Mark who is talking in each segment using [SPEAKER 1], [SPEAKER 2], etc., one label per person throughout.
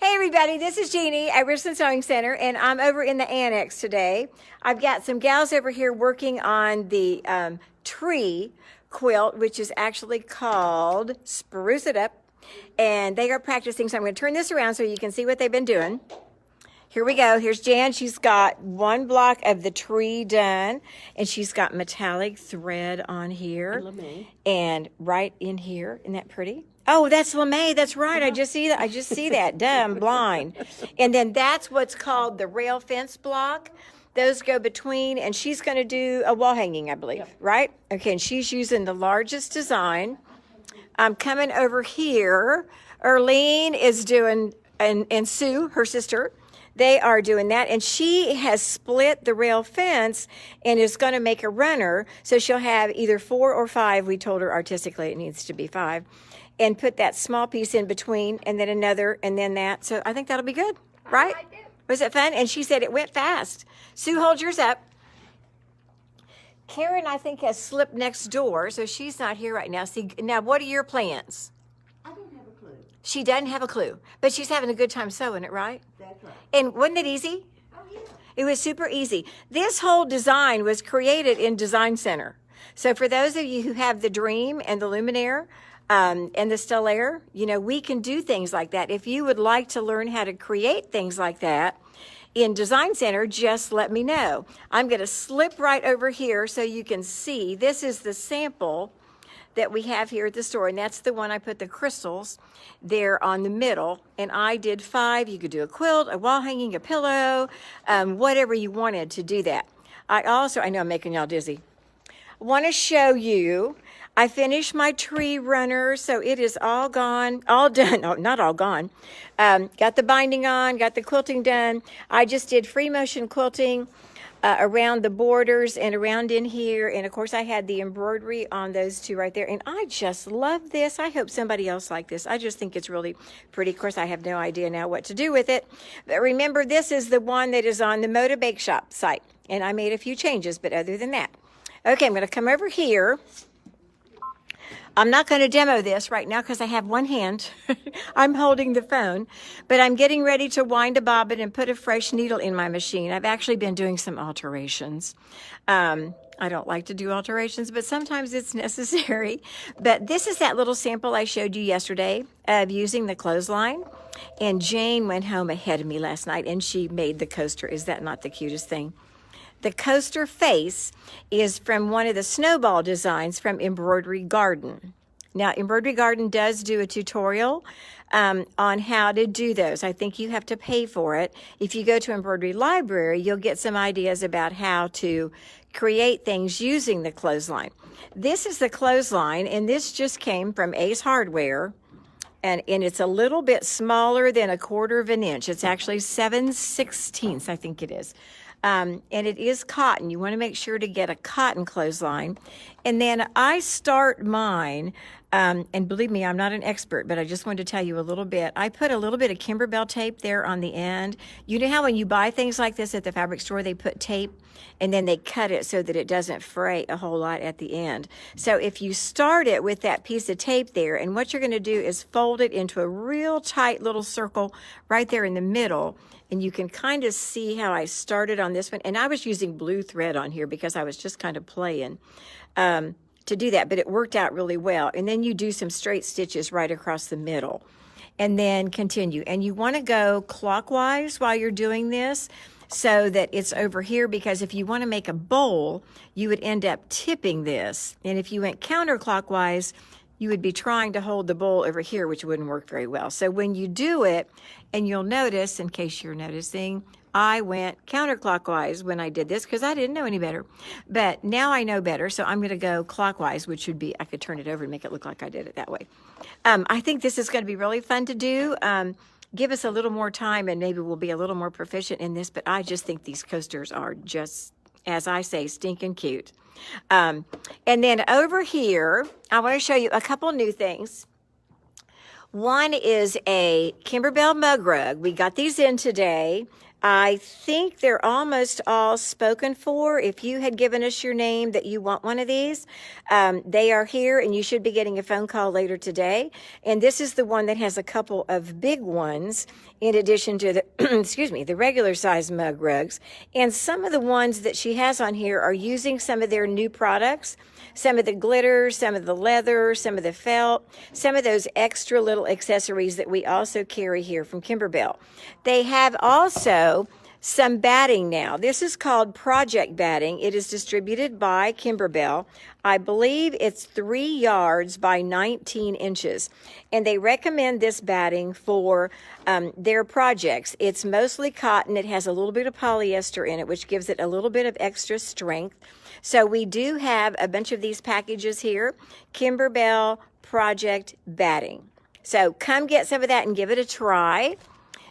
[SPEAKER 1] Hey everybody, this is Jeannie at Richland Sewing Center, and I'm over in the annex today. I've got some gals over here working on the tree quilt, which is actually called Spruce It Up, and they are practicing. So I'm going to turn this around so you can see what they've been doing. Here we go. Here's Jan. She's got one block of the tree done, and she's got metallic thread on here. And right in here. Isn't that pretty? Oh, that's lame. That's right. I just see that. I just see that. Duh, I'm blind. And then that's what's called the rail fence block. Those go between, and she's going to do a wall hanging, I believe, right? Okay, and she's using the largest design. I'm coming over here. Erlene is doing, and Sue, her sister, they are doing that, and she has split the rail fence and is going to make a runner, so she'll have either 4 or 5. We told her artistically it needs to be 5, and put that small piece in between, and then another, and then that. So I think that'll be good, right? Was it fun? And she said it went fast. Sue, hold yours up. Karen, I think, has slipped next door, so she's not here right now. See, now what are your plans?
[SPEAKER 2] I don't have a clue.
[SPEAKER 1] She doesn't have a clue, but she's having a good time sewing it, right?
[SPEAKER 2] That's right.
[SPEAKER 1] And wasn't it easy?
[SPEAKER 2] Oh, yeah.
[SPEAKER 1] It was super easy. This whole design was created in Design Center. So for those of you who have the Dream and the Luminaire and the Stellaire, you know, we can do things like that. If you would like to learn how to create things like that in Design Center, just let me know. I'm going to slip right over here so you can see. This is the sample that we have here at the store, and that's the one I put the crystals there on the middle, and I did 5. You could do a quilt, a wall hanging, a pillow, whatever you wanted to do that. I know I'm making y'all dizzy. I want to show you, I finished my tree runner, so it is all gone, all done. Oh, not all gone. Got the binding on, got the quilting done. I just did free motion quilting around the borders and around in here, and of course I had the embroidery on those 2 right there, and I just love this. I hope somebody else liked this. I just think it's really pretty. Of course, I have no idea now what to do with it, but remember, this is the one that is on the Moda Bake Shop site, and I made a few changes, but other than that. Okay, I'm going to come over here. I'm not going to demo this right now because I have one hand. I'm holding the phone, but I'm getting ready to wind a bobbin and put a fresh needle in my machine. I've actually been doing some alterations. I don't like to do alterations, but sometimes it's necessary. But this is that little sample I showed you yesterday of using the clothesline. And Jane went home ahead of me last night, and she made the coaster. Is that not the cutest thing? The coaster face is from one of the snowball designs from Embroidery Garden. Now, Embroidery Garden does do a tutorial on how to do those. I think you have to pay for it. If you go to Embroidery Library, you'll get some ideas about how to create things using the clothesline. This is the clothesline, and this just came from Ace Hardware. And it's a little bit smaller than 1/4 inch. It's actually 7/16, I think it is. And it is cotton. You want to make sure to get a cotton clothesline. And then I start mine, and believe me, I'm not an expert, but I just wanted to tell you a little bit. I put a little bit of Kimberbell tape there on the end. You know how when you buy things like this at the fabric store, they put tape and then they cut it so that it doesn't fray a whole lot at the end. So if you start it with that piece of tape there, and what you're going to do is fold it into a real tight little circle right there in the middle, and you can kind of see how I started on this one. And I was using blue thread on here because I was just kind of playing to do that, but it worked out really well. And then you do some straight stitches right across the middle and then continue. And you want to go clockwise while you're doing this so that it's over here, because if you want to make a bowl, you would end up tipping this. And if you went counterclockwise, you would be trying to hold the bowl over here, which wouldn't work very well. So when you do it, and you'll notice, in case you're noticing, I went counterclockwise when I did this because I didn't know any better. But now I know better, so I'm going to go clockwise, which would be, I could turn it over and make it look like I did it that way. I think this is going to be really fun to do. Give us a little more time, and maybe we'll be a little more proficient in this, but I just think these coasters are just, as I say, stinking cute. And then over here, I want to show you a couple new things. One is a Kimberbell mug rug. We got these in today. I think they're almost all spoken for. If you had given us your name that you want one of these, they are here, and you should be getting a phone call later today. And this is the one that has a couple of big ones in addition to the, excuse me, the regular size mug rugs. And some of the ones that she has on here are using some of their new products, some of the glitter, some of the leather, some of the felt, some of those extra little accessories that we also carry here from Kimberbell. They have also some batting now. This is called Project Batting. It is distributed by Kimberbell. I believe it's 3 yards by 19 inches. And they recommend this batting for their projects. It's mostly cotton. It has a little bit of polyester in it, which gives it a little bit of extra strength. So we do have a bunch of these packages here. Kimberbell Project Batting. So come get some of that and give it a try.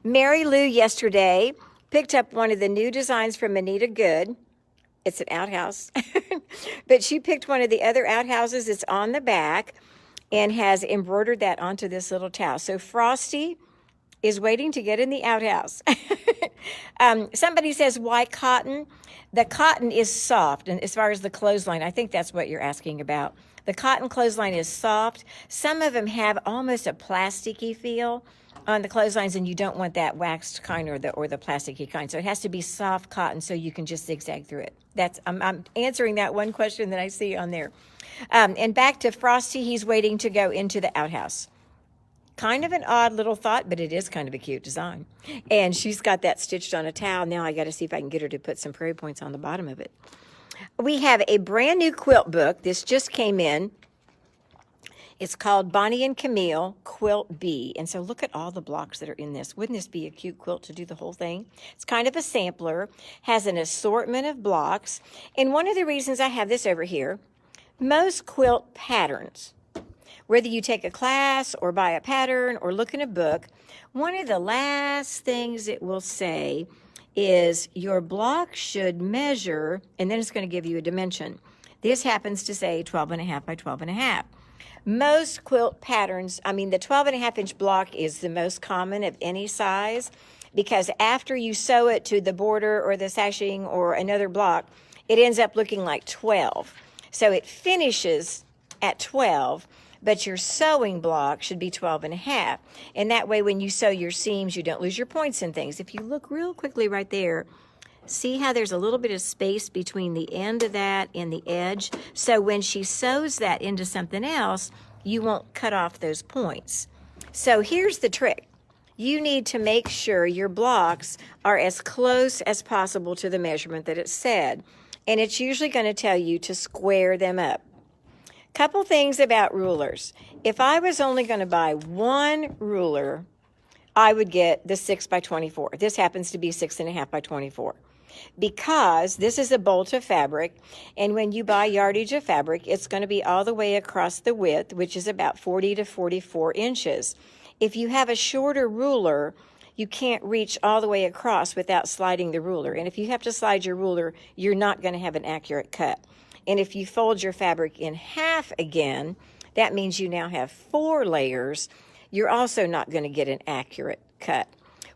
[SPEAKER 1] Mary Lou yesterday picked up one of the new designs from Anita Good. It's an outhouse. But she picked one of the other outhouses. It's on the back and has embroidered that onto this little towel. So Frosty is waiting to get in the outhouse. Somebody says, why cotton? The cotton is soft. And as far as the clothesline, I think that's what you're asking about. The cotton clothesline is soft. Some of them have almost a plasticky feel on the clotheslines, and you don't want that waxed kind or the plasticky kind. So it has to be soft cotton so you can just zigzag through it. I'm answering that one question that I see on there. And back to Frosty, he's waiting to go into the outhouse. Kind of an odd little thought, but it is kind of a cute design. And she's got that stitched on a towel. Now I got to see if I can get her to put some prairie points on the bottom of it. We have a brand new quilt book. This just came in. It's called Bonnie and Camille Quilt B. And so look at all the blocks that are in this. Wouldn't this be a cute quilt to do the whole thing? It's kind of a sampler, has an assortment of blocks. And one of the reasons I have this over here, most quilt patterns, whether you take a class or buy a pattern or look in a book, one of the last things it will say is your block should measure, and then it's going to give you a dimension. This happens to say 12.5 by 12.5. Most quilt patterns, the 12.5-inch block is the most common of any size, because after you sew it to the border or the sashing or another block, it ends up looking like 12. So it finishes at 12, but your sewing block should be 12.5. And that way when you sew your seams, you don't lose your points and things. If you look real quickly right there, see how there's a little bit of space between the end of that and the edge? So when she sews that into something else, you won't cut off those points. So here's the trick. You need to make sure your blocks are as close as possible to the measurement that it said. And it's usually going to tell you to square them up. Couple things about rulers. If I was only going to buy one ruler, I would get the 6 by 24. This happens to be 6.5 by 24. Because this is a bolt of fabric, and when you buy yardage of fabric, it's going to be all the way across the width, which is about 40 to 44 inches. If you have a shorter ruler, you can't reach all the way across without sliding the ruler. And if you have to slide your ruler, you're not going to have an accurate cut. And if you fold your fabric in half again, that means you now have 4 layers. You're also not going to get an accurate cut.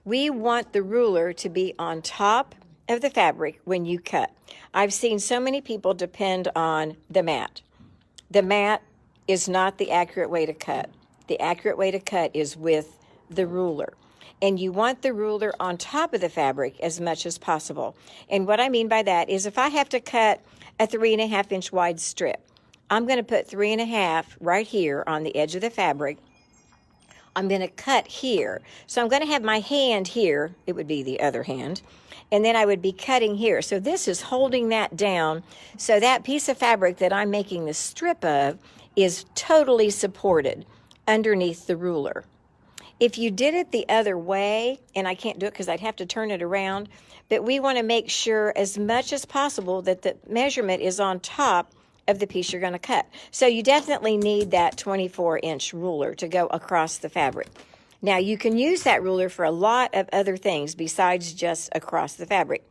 [SPEAKER 1] We want the ruler to be on top of the fabric when you cut. I've seen so many people depend on the mat. The mat is not the accurate way to cut. The accurate way to cut is with the ruler. And you want the ruler on top of the fabric as much as possible. And what I mean by that is if I have to cut a 3.5-inch wide strip, I'm going to put 3.5 right here on the edge of the fabric. I'm going to cut here. So I'm going to have my hand here. It would be the other hand. And then I would be cutting here. So this is holding that down. So that piece of fabric that I'm making the strip of is totally supported underneath the ruler. If you did it the other way, and I can't do it because I'd have to turn it around, but we want to make sure as much as possible that the measurement is on top of the piece you're going to cut. So you definitely need that 24-inch ruler to go across the fabric. Now you can use that ruler for a lot of other things besides just across the fabric.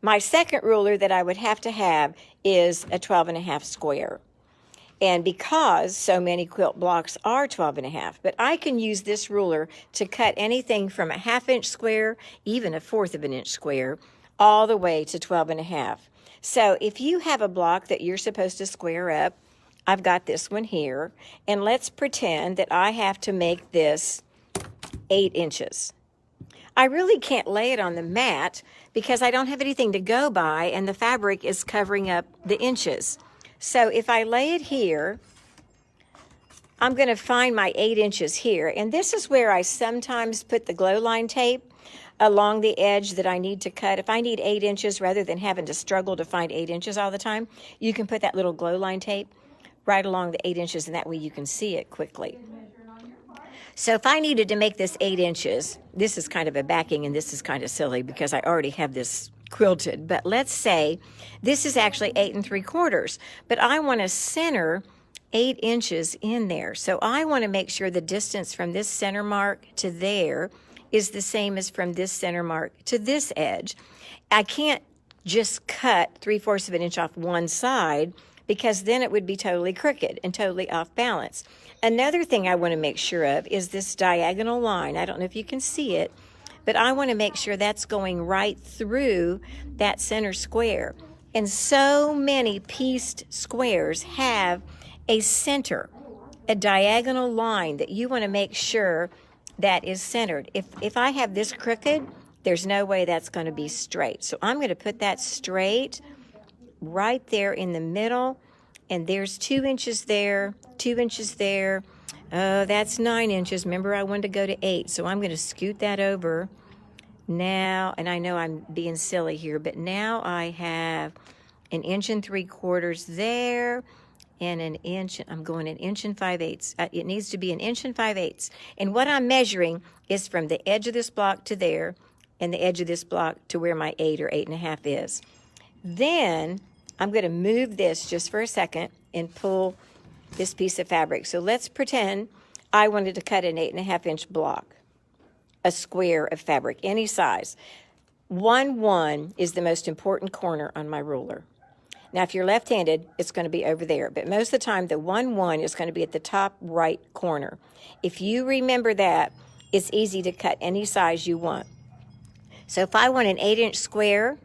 [SPEAKER 1] My second ruler that I would have to have is a 12.5 square. And because so many quilt blocks are 12.5, but I can use this ruler to cut anything from a 1/2 inch square, even a 1/4 of an inch square, all the way to 12.5. So if you have a block that you're supposed to square up, I've got this one here, and let's pretend that I have to make this 8 inches. I really can't lay it on the mat because I don't have anything to go by and the fabric is covering up the inches. So if I lay it here, I'm going to find my 8 inches here. And this is where I sometimes put the glow line tape along the edge that I need to cut. If I need 8 inches, rather than having to struggle to find 8 inches all the time, you can put that little glow line tape right along the 8 inches, and that way you can see it quickly. So if I needed to make this 8 inches, this is kind of a backing and this is kind of silly because I already have this quilted, but let's say this is actually 8 3/4, but I want to center 8 inches in there. So I want to make sure the distance from this center mark to there is the same as from this center mark to this edge. I can't just cut 3/4 of an inch off one side because then it would be totally crooked and totally off balance. Another thing I want to make sure of is this diagonal line. I don't know if you can see it, but I want to make sure that's going right through that center square. And so many pieced squares have a center, a diagonal line that you want to make sure that is centered. If I have this crooked, there's no way that's going to be straight. So I'm going to put that straight right there in the middle, and there's 2 inches there, 2 inches there. Oh, that's 9 inches. Remember, I wanted to go to 8, so I'm going to scoot that over now, and I know I'm being silly here, but now I have 1 3/4 there, and 1 inch. I'm going 1 5/8. It needs to be 1 5/8. And what I'm measuring is from the edge of this block to there, and the edge of this block to where my 8 or 8.5 is. Then I'm going to move this just for a second and pull this piece of fabric. So let's pretend I wanted to cut an 8.5 inch block, a square of fabric, any size. 1/1 is the most important corner on my ruler. Now, if you're left-handed, it's going to be over there, but most of the time, the 1/1 is going to be at the top right corner. If you remember that, it's easy to cut any size you want. So if I want an 8 inch square,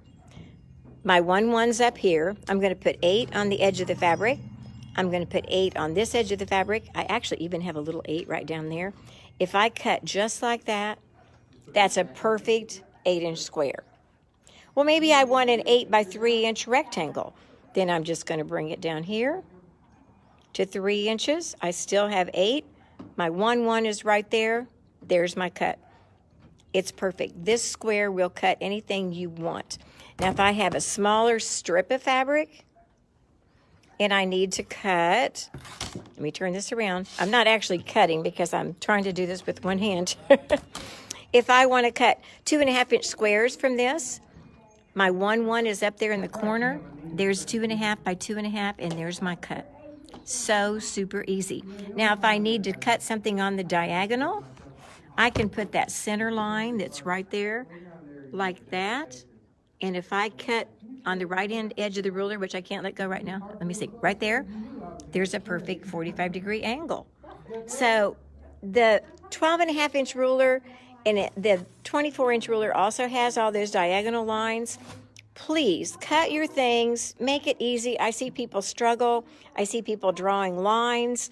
[SPEAKER 1] my 1/1's up here. I'm going to put 8 on the edge of the fabric. I'm going to put 8 on this edge of the fabric. I actually even have a little 8 right down there. If I cut just like that, that's a perfect 8 inch square. Well, maybe I want an 8 by 3 inch rectangle. Then I'm just going to bring it down here to 3 inches. I still have 8. My 1/1 is right there. There's my cut. It's perfect. This square will cut anything you want. Now, if I have a smaller strip of fabric and I need to cut, let me turn this around. I'm not actually cutting because I'm trying to do this with one hand. If I want to cut 2.5 inch squares from this, my 1/1 is up there in the corner. There's 2.5 by 2.5, and there's my cut. So super easy. Now, if I need to cut something on the diagonal, I can put that center line that's right there like that. And if I cut on the right end edge of the ruler, which I can't let go right now, let me see, right there, there's a perfect 45-degree angle. So the 12.5 inch ruler and the 24 inch ruler also has all those diagonal lines. Please cut your things, make it easy. I see people struggle. I see people drawing lines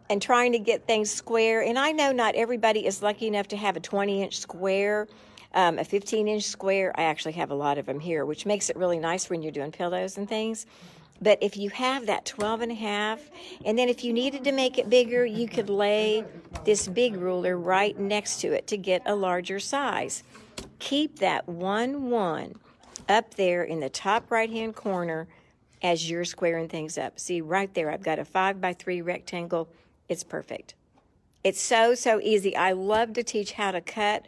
[SPEAKER 1] and trying to get things square. And I know not everybody is lucky enough to have a 20 inch square, a 15 inch square. I actually have a lot of them here, which makes it really nice when you're doing pillows and things. But if you have that 12.5, and then if you needed to make it bigger, you could lay this big ruler right next to it to get a larger size. Keep that 1/1 up there in the top right-hand corner as you're squaring things up. See, right there, I've got a 5 by 3 rectangle. It's perfect. It's so, so easy. I love to teach how to cut.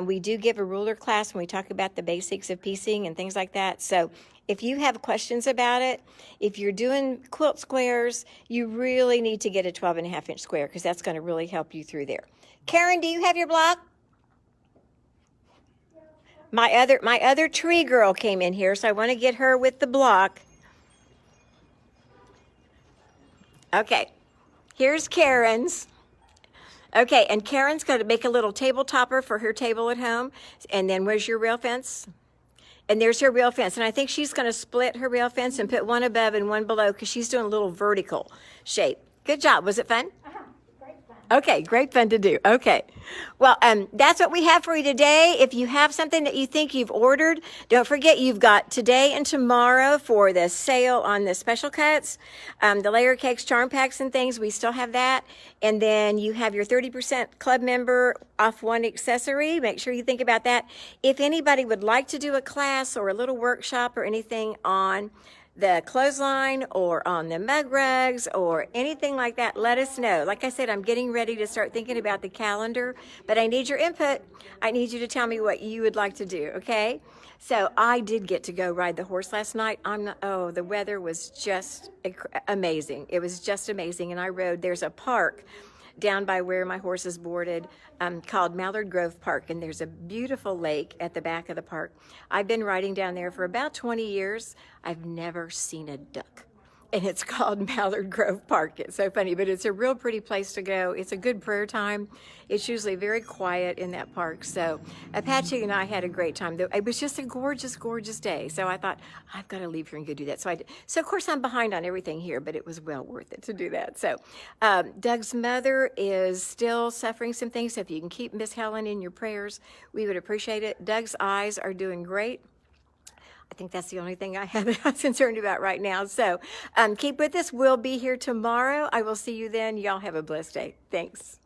[SPEAKER 1] We do give a ruler class when we talk about the basics of piecing and things like that. So if you have questions about it, if you're doing quilt squares, you really need to get a 12.5 inch square because that's going to really help you through there. Karen, do you have your block? My other tree girl came in here, so I want to get her with the block. Okay, here's Karen's. Okay, and Karen's going to make a little table topper for her table at home. And then where's your rail fence? And there's her rail fence. And I think she's going to split her rail fence and put one above and one below because she's doing a little vertical shape. Good job. Was it fun? Okay, great fun to do. Okay. Well, that's what we have for you today. If you have something that you think you've ordered, don't forget you've got today and tomorrow for the sale on the special cuts, the layer cakes, charm packs and things. We still have that. And then you have your 30% club member off one accessory. Make sure you think about that. If anybody would like to do a class or a little workshop or anything on the clothesline or on the mug rugs or anything like that, let us know. Like I said, I'm getting ready to start thinking about the calendar, but I need your input. I need you to tell me what you would like to do, okay? So I did get to go ride the horse last night. The weather was just amazing. It was just amazing. And I rode, there's a park down by where my horse is boarded called Mallard Grove Park, and there's a beautiful lake at the back of the park. I've been riding down there for about 20 years. I've never seen a duck, and it's called Mallard Grove Park. It's so funny, but it's a real pretty place to go. It's a good prayer time. It's usually very quiet in that park. So Apache and I had a great time. It was just a gorgeous, gorgeous day. So I thought, I've got to leave here and go do that. So I did. So of course I'm behind on everything here, but it was well worth it to do that. So Doug's mother is still suffering some things. So if you can keep Miss Helen in your prayers, we would appreciate it. Doug's eyes are doing great. I think that's the only thing I have I'm concerned about right now. So keep with us. We'll be here tomorrow. I will see you then. Y'all have a blessed day. Thanks.